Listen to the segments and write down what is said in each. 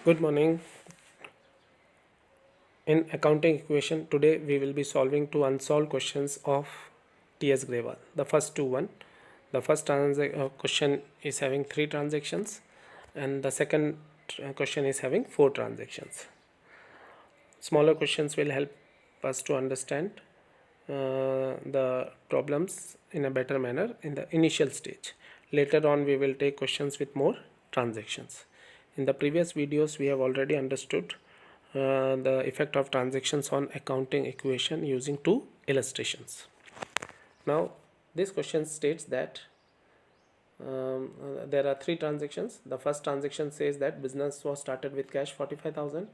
Good morning. In accounting equation, today we will be solving two unsolved questions of T.S. Grewal. The first the first question is having three transactions, and the second question is having four transactions. Smaller questions will help us to understand the problems in a better manner in the initial stage. Later on, we will take questions with more transactions. In the previous videos, we have already understood the effect of transactions on accounting equation using two illustrations. Now, this question states that there are three transactions. The first transaction says that business was started with cash 45,000,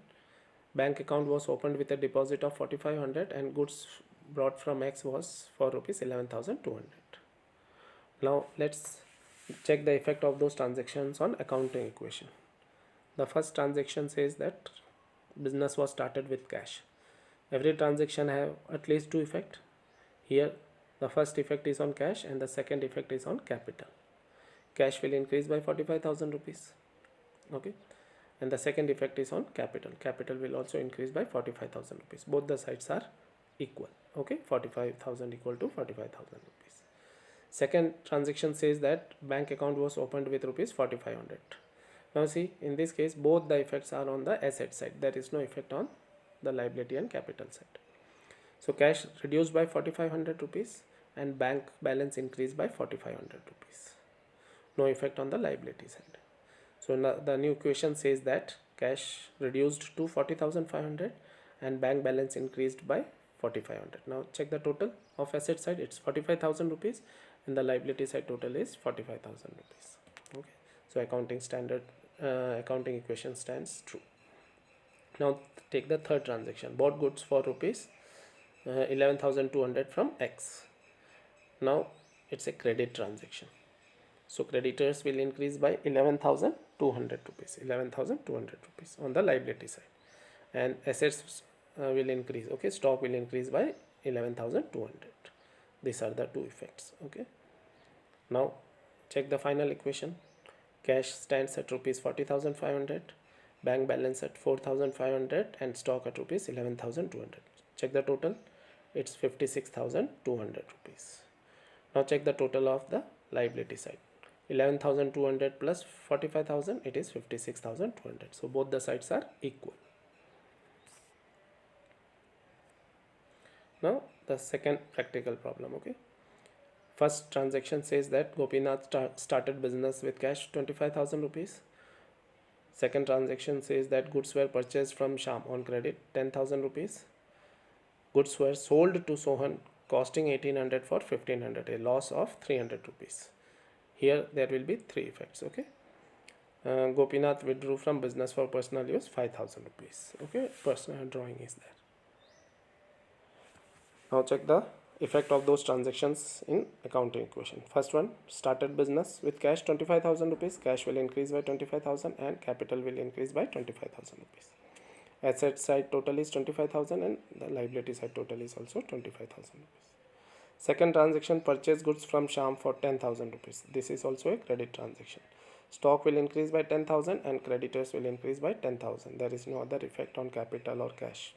bank account was opened with a deposit of 4,500, and goods brought from X was for rupees 11,200. Now let's check the effect of those transactions on accounting equation. The first transaction says that business was started with cash. Every transaction have at least two effect. Here the first effect is on cash and the second effect is on capital. Cash will increase by 45,000 rupees. Okay, and the second effect is on capital will also increase by 45,000 rupees. Both the sides are equal. Okay, 45,000 equal to 45,000 rupees. Second transaction says that bank account was opened with rupees 4,500. Now see, in this case both the effects are on the asset side. There is no effect on the liability and capital side. So cash reduced by 4,500 rupees and bank balance increased by 4,500 rupees. No effect on the liability side. So the new equation says that cash reduced to 40,500 and bank balance increased by 4,500. Now check the total of asset side. It's 45,000 rupees and the liability side total is 45,000 rupees. Okay, so accounting equation stands true. Now take the third transaction. Bought goods for rupees 11,200 from X. Now it's a credit transaction. So creditors will increase by 11,200 rupees. 11,200 rupees on the liability side, and assets will increase. Okay, stock will increase by 11,200. These are the two effects. Okay. Now check the final equation. Cash stands at rupees 40,500, bank balance at 4,500, and stock at rupees 11,200. Check the total. It's 56,200 rupees. Now check the total of the liability side. 11,200 plus 45,000, it is 56,200. So both the sides are equal. Now the second practical problem. Okay, first transaction says that Gopinath started business with cash 25,000 rupees. Second transaction says that goods were purchased from Sham on credit 10,000 rupees. Goods were sold to Sohan costing 1,800 for 1,500, a loss of 300 rupees. Here there will be three effects. Okay, Gopinath withdrew from business for personal use 5,000 rupees. Okay, personal drawing is there. Now check the effect of those transactions in accounting equation. First one, started business with cash 25,000 rupees. Cash will increase by 25,000 and capital will increase by 25,000 rupees. Asset side total is 25,000 and the liability side total is also 25,000 rupees. Second transaction, purchase goods from Sham for 10,000 rupees. This is also a credit transaction. Stock will increase by 10,000 and creditors will increase by 10,000. There is no other effect on capital or cash.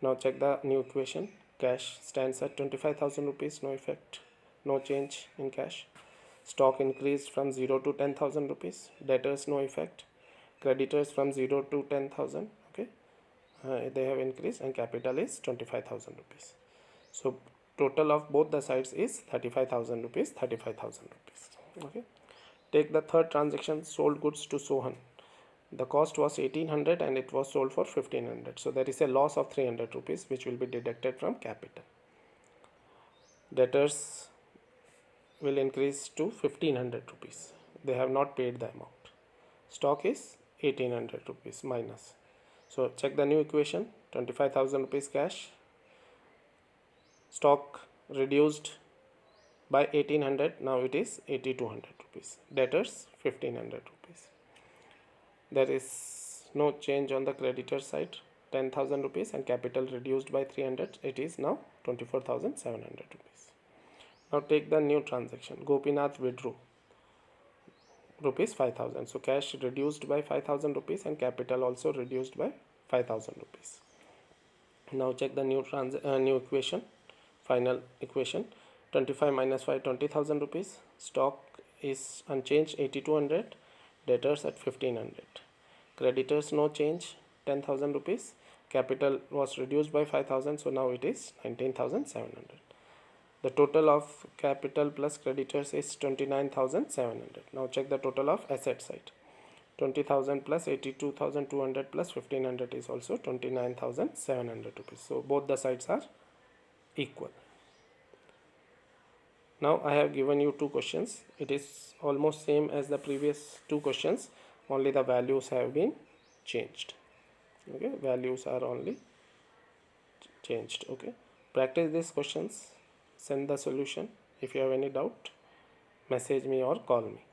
Now check the new equation. Cash stands at 25,000 rupees. No effect, no change in cash. Stock increased from 0 to 10,000 rupees. Debtors no effect. Creditors from 0 to 10,000. Okay, they have increased and capital is 25,000 rupees. So total of both the sides is 35,000 rupees. 35,000 rupees. Okay, take the third transaction. Sold goods to Sohan. The cost was 1,800 and it was sold for 1,500. So there is a loss of 300 rupees which will be deducted from capital. Debtors will increase to 1,500 rupees. They have not paid the amount. Stock is 1,800 rupees minus. So check the new equation. 25,000 rupees cash. Stock reduced by 1,800. Now it is 8,200 rupees. Debtors 1,500 rupees. There is no change on the creditor side, 10,000 rupees, and capital reduced by 300. It is now 24,700 rupees. Now take the new transaction. Gopinath withdrew. rupees 5000. So cash reduced by 5000 rupees and capital also reduced by 5000 rupees. Now check the new equation, final equation. 25 minus 5, 20,000 rupees. Stock is unchanged, 8200. Debtors at 1500. Creditors no change, 10,000 rupees. Capital was reduced by 5000, so now it is 19,700. The total of capital plus creditors is 29,700. Now check the total of asset side. 20,000 plus 82,200 plus 1500 is also 29,700 rupees. So both the sides are equal. Now I have given you two questions. It is almost same as the previous two questions, only the values have been changed. Okay, values are only changed. Okay, practice these questions, send the solution. If you have any doubt, message me or call me.